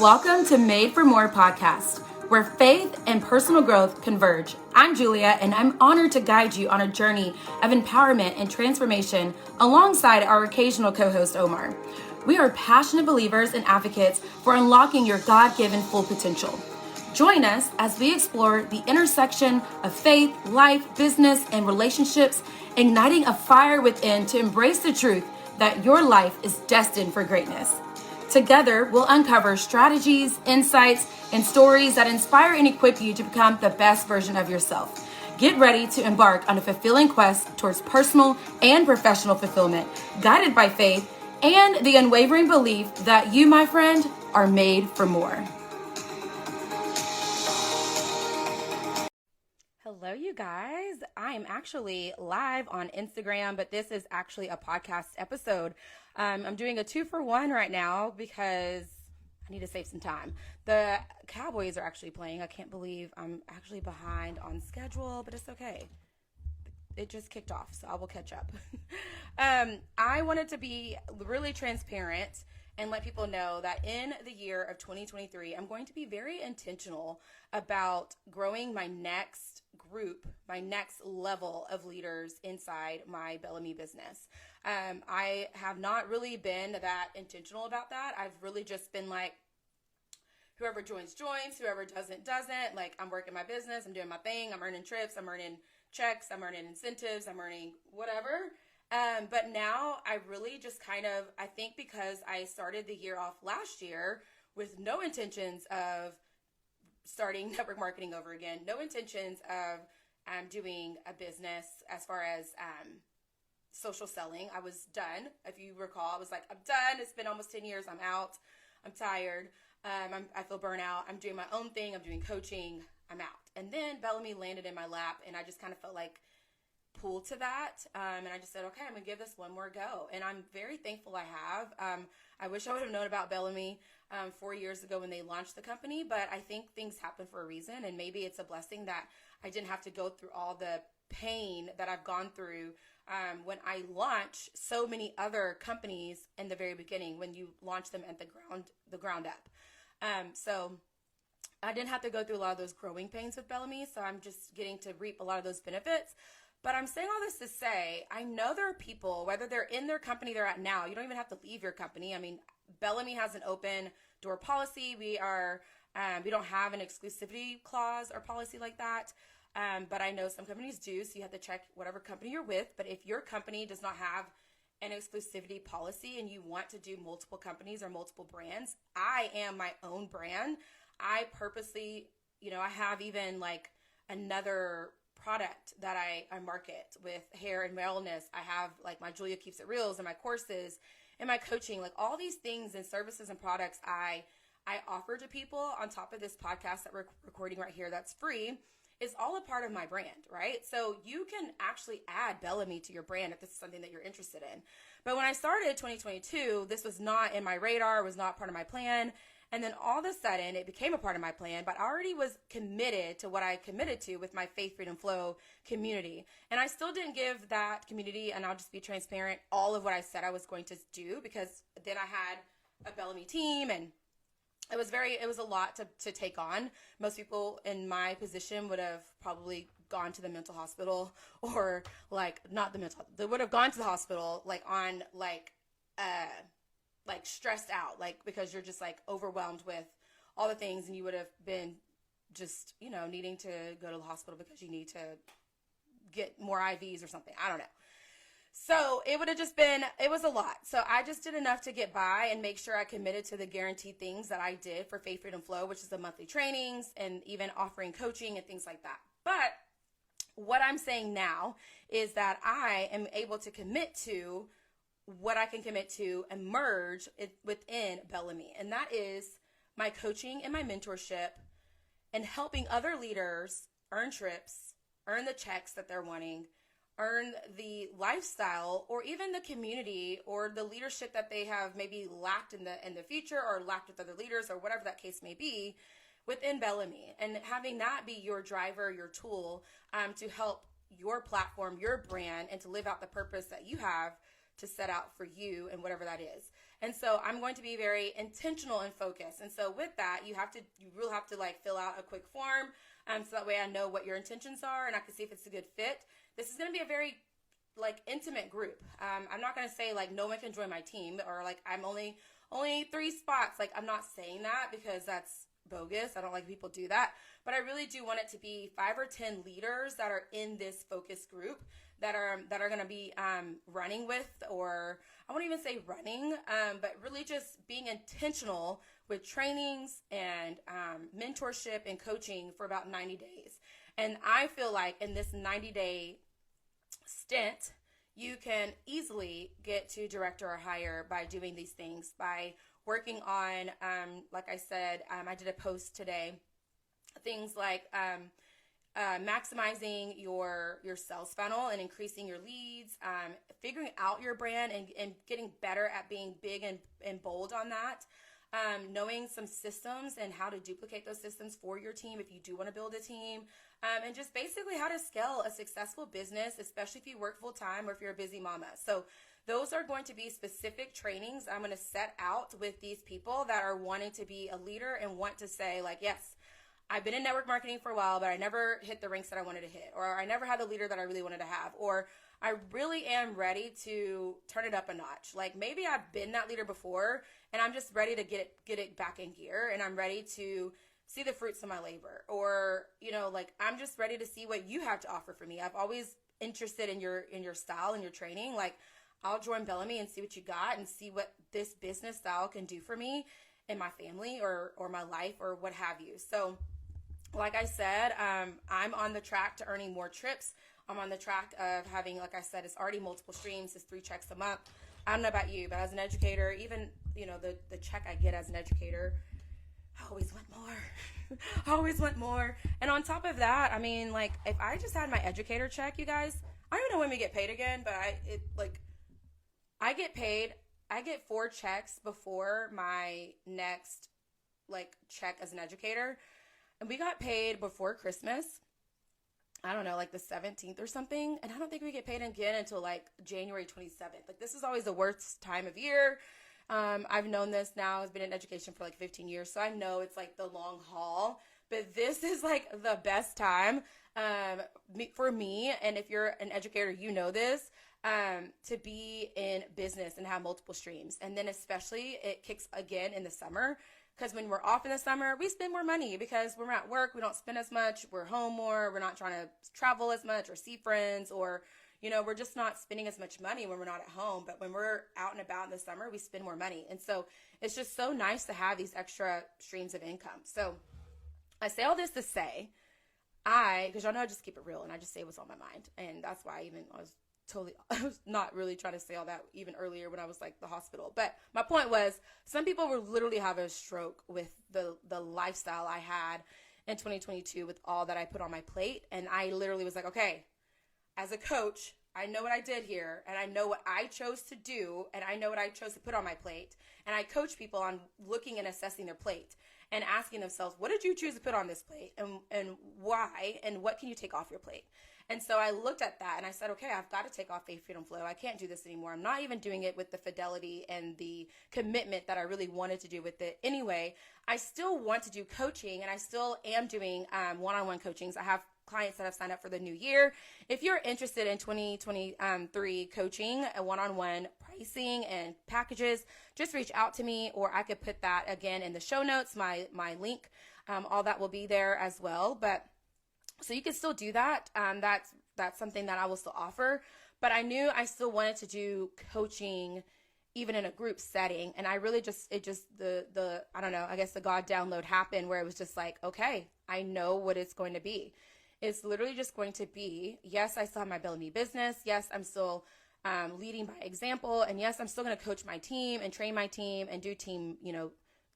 Welcome to Made for More podcast, where faith and personal growth converge. I'm Julia, and I'm honored to guide you on a journey of empowerment and transformation alongside our occasional co-host, Omar. We are passionate believers and advocates for unlocking your God-given full potential. Join us as we explore the intersection of faith, life, business, and relationships, igniting a fire within to embrace the truth that your life is destined for greatness. Together, we'll uncover strategies, insights, and stories that inspire and equip you to become the best version of yourself. Get ready to embark on a fulfilling quest towards personal and professional fulfillment, guided by faith and the unwavering belief that you, my friend, are made for more. Hello, you guys. I am actually live on Instagram, but this is actually a podcast episode. I'm doing a 2-for-1 right now because I need to save some time. The Cowboys are actually playing. I can't believe I'm actually behind on schedule, but it's okay. It just kicked off, so I will catch up. I wanted to be really transparent and let people know that in the year of 2023, I'm going to be very intentional about growing my next group, my next level of leaders inside my Bellamy business. I have not really been that intentional about that. I've really just been like, whoever joins, whoever doesn't. Like, I'm working my business, I'm doing my thing, I'm earning trips, I'm earning checks, I'm earning incentives, I'm earning whatever. But now I really just I think because I started the year off last year with no intentions of starting network marketing over again, no intentions of doing a business as far as social selling. I was done. If you recall, I was like, I'm done. It's been almost 10 years. I'm out. I'm tired. I feel burnout. I'm doing my own thing. I'm doing coaching. I'm out. And then Bellamy landed in my lap, and I just kind of felt like pulled to that. And I just said, okay, I'm going to give this one more go. And I'm very thankful I have. I wish I would have known about Bellamy 4 years ago when they launched the company, but I think things happen for a reason. And maybe it's a blessing that I didn't have to go through all the pain that I've gone through when I launch so many other companies in the very beginning, when you launch them at the ground up. So I didn't have to go through a lot of those growing pains with Bellamy. So I'm just getting to reap a lot of those benefits. But I'm saying all this to say, I know there are people, whether they're in their company they're at now, you don't even have to leave your company. I mean, Bellamy has an open door policy. We don't have an exclusivity clause or policy like that. But I know some companies do, so you have to check whatever company you're with. But if your company does not have an exclusivity policy and you want to do multiple companies or multiple brands, I am my own brand. I purposely, I have even like another product that I market with hair and wellness. I have like my Julia Keeps It Reals and my courses and my coaching, like all these things and services and products I offer to people on top of this podcast that we're recording right here that's free. Is all a part of my brand, right? So you can actually add Bellamy to your brand if this is something that you're interested in. But when I started 2022, this was not in my radar, was not part of my plan. And then all of a sudden it became a part of my plan, but I already was committed to what I committed to with my Faith, Freedom, Flow community. And I still didn't give that community, and I'll just be transparent, all of what I said I was going to do, because then I had a Bellamy team and it was a lot to take on. Most people in my position would have probably gone to the mental hospital, or like they would have gone to the hospital like on like stressed out, like because you're just like overwhelmed with all the things, and you would have been just, needing to go to the hospital because you need to get more IVs or something. I don't know. So it was a lot. So I just did enough to get by and make sure I committed to the guaranteed things that I did for Faith, Freedom, Flow, which is the monthly trainings and even offering coaching and things like that. But what I'm saying now is that I am able to commit to what I can commit to and merge it within Bellamy. And that is my coaching and my mentorship and helping other leaders earn trips, earn the checks that they're wanting, earn the lifestyle, or even the community or the leadership that they have maybe lacked in the future, or lacked with other leaders, or whatever that case may be within Bellamy. And having that be your driver, your tool to help your platform, your brand, and to live out the purpose that you have to set out for you and whatever that is. And so I'm going to be very intentional and focused. And so with that, you really have to like fill out a quick form. So that way I know what your intentions are and I can see if it's a good fit. This is going to be a very like intimate group. I'm not going to say like no one can join my team or like I'm only 3 spots. Like I'm not saying that because that's bogus. I don't like people do that, but I really do want it to be 5 or 10 leaders that are in this focus group that are going to be running with, or I won't even say running, but really just being intentional with trainings and mentorship and coaching for about 90 days. And I feel like in this 90-day stint, you can easily get to director or higher by doing these things, by working on, like I said, I did a post today, things like maximizing your sales funnel and increasing your leads, figuring out your brand and getting better at being big and bold on that, knowing some systems and how to duplicate those systems for your team if you do want to build a team, and just basically how to scale a successful business, especially if you work full time or if you're a busy mama. So those are going to be specific trainings I'm going to set out with these people that are wanting to be a leader and want to say like, yes, I've been in network marketing for a while, but I never hit the ranks that I wanted to hit, or I never had the leader that I really wanted to have, or I really am ready to turn it up a notch. Like maybe I've been that leader before and I'm just ready to get it back in gear, and I'm ready to see the fruits of my labor, or, you know, like I'm just ready to see what you have to offer for me. I've always interested in your style and your training. Like I'll join Bellamy and see what you got and see what this business style can do for me and my family or my life or what have you. So like I said, I'm on the track to earning more trips. I'm on the track of having, like I said, it's already multiple streams. It's 3 checks a month. I don't know about you, but as an educator, even, you know, the check I get as an educator, I always want more. I always want more. And on top of that, I mean, like if I just had my educator check, you guys, I don't even know when we get paid again, but I get paid. I get 4 checks before my next like check as an educator. And we got paid before Christmas. I don't know, like the 17th or something. And I don't think we get paid again until like January 27th. Like this is always the worst time of year. I've known this now. I've been in education for like 15 years. So I know it's like the long haul. But this is like the best time for me. And if you're an educator, you know this, to be in business and have multiple streams. And then especially it kicks again in the summer. Because when we're off in the summer, we spend more money because we're at work. We don't spend as much. We're home more. We're not trying to travel as much or see friends, or, you know, we're just not spending as much money when we're not at home. But when we're out and about in the summer, we spend more money. And so it's just so nice to have these extra streams of income. So I say all this to say, because y'all know I just keep it real and I just say what's on my mind. And that's why I was not really trying to say all that even earlier when I was like the hospital. But my point was, some people will literally have a stroke with the lifestyle I had in 2022 with all that I put on my plate. And I literally was like, okay, as a coach, I know what I did here, and I know what I chose to do, and I know what I chose to put on my plate. And I coach people on looking and assessing their plate and asking themselves, what did you choose to put on this plate, and why, and what can you take off your plate? And so I looked at that and I said, okay, I've got to take off Faith, Freedom, Flow. I can't do this anymore. I'm not even doing it with the fidelity and the commitment that I really wanted to do with it. Anyway, I still want to do coaching, and I still am doing one-on-one coachings. I have clients that have signed up for the new year. If you're interested in 2023 coaching, a one-on-one pricing and packages, just reach out to me, or I could put that again in the show notes, my link. All that will be there as well. But so you can still do that. That's something that I will still offer. But I knew I still wanted to do coaching even in a group setting. And I really I don't know, I guess the God download happened where it was just like, okay, I know what it's going to be. It's literally just going to be, yes, I still have my Bellamy business. Yes, I'm still leading by example. And yes, I'm still going to coach my team and train my team and do team,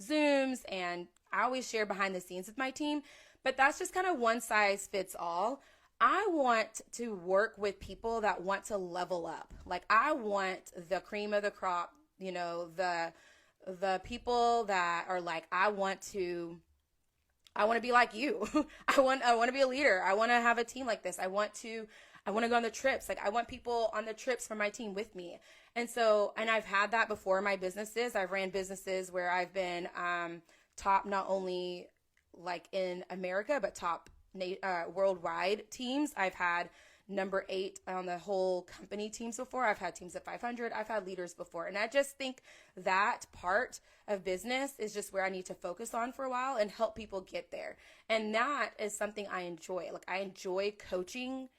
Zooms. And I always share behind the scenes with my team. But that's just kind of one size fits all. I want to work with people that want to level up. Like I want the cream of the crop, the people that are like, I want to be like you. I want to be a leader. I want to have a team like this. I want to I want to go on the trips. Like I want people on the trips from my team with me. And so, and I've had that before in my businesses. I've ran businesses where I've been top not only like in America, but top worldwide teams. I've had number 8 on the whole company teams before. I've had teams of 500. I've had leaders before. And I just think that part of business is just where I need to focus on for a while and help people get there. And that is something I enjoy. Like I enjoy coaching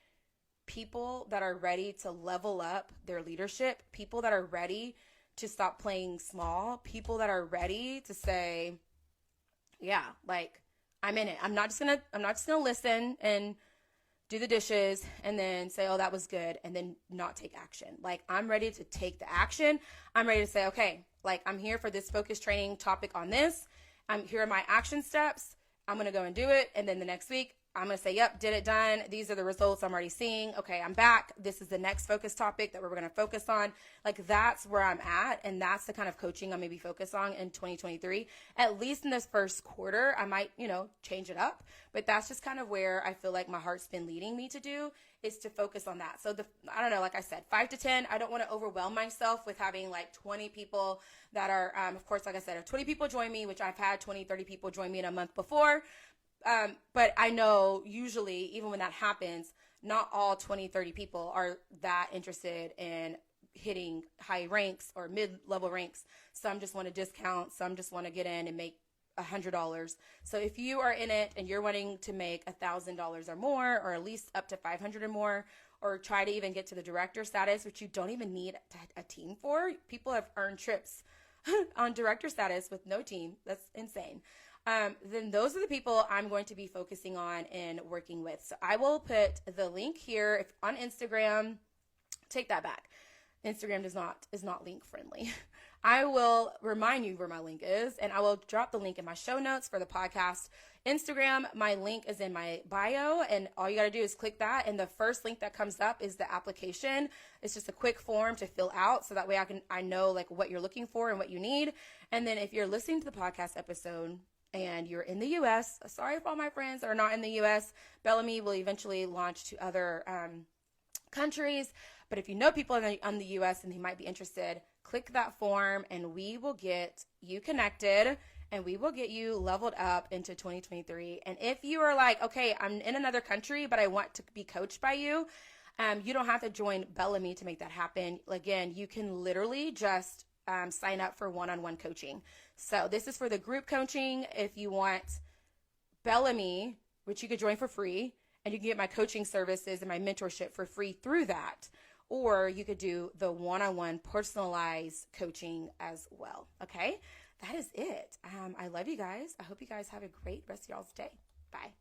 people that are ready to level up their leadership, people that are ready to stop playing small, people that are ready to say, yeah, like I'm in it. I'm not just gonna listen and do the dishes and then say, oh, that was good, and then not take action. Like I'm ready to take the action. I'm ready to say, okay, like I'm here for this focus training topic on this. Here are my action steps. I'm going to go and do it. And then the next week I'm going to say, yep, did it, done. These are the results I'm already seeing. Okay, I'm back. This is the next focus topic that we're going to focus on. Like that's where I'm at. And that's the kind of coaching I'm maybe focus on in 2023. At least in this first quarter, I might, change it up. But that's just kind of where I feel like my heart's been leading me to do, is to focus on that. So I don't know, like I said, 5 to 10, I don't want to overwhelm myself with having like 20 people that are, of course, like I said, if 20 people join me, which I've had 20, 30 people join me in a month before. But I know usually, even when that happens, not all 20, 30 people are that interested in hitting high ranks or mid-level ranks. Some just want to discount. Some just want to get in and make $100. So if you are in it and you're wanting to make $1,000 or more, or at least up to 500 or more, or try to even get to the director status, which you don't even need a team for. People have earned trips on director status with no team. That's insane. Then those are the people I'm going to be focusing on and working with. So I will put the link here on Instagram. Take that back. Instagram is not link friendly. I will remind you where my link is, and I will drop the link in my show notes for the podcast. Instagram, my link is in my bio, and all you got to do is click that, and the first link that comes up is the application. It's just a quick form to fill out, so that way I know like what you're looking for and what you need. And then if you're listening to the podcast episode and you're in the U.S., sorry for all my friends that are not in the U.S., Bellamy will eventually launch to other countries. But if you know people in the U.S. and they might be interested, click that form and we will get you connected and we will get you leveled up into 2023. And if you are like, okay, I'm in another country, but I want to be coached by you, you don't have to join Bellamy to make that happen. Again, you can literally just sign up for one-on-one coaching. So this is for the group coaching. If you want Bellamy, which you could join for free, and you can get my coaching services and my mentorship for free through that. Or you could do the one-on-one personalized coaching as well. Okay, that is it. I love you guys. I hope you guys have a great rest of y'all's day. Bye.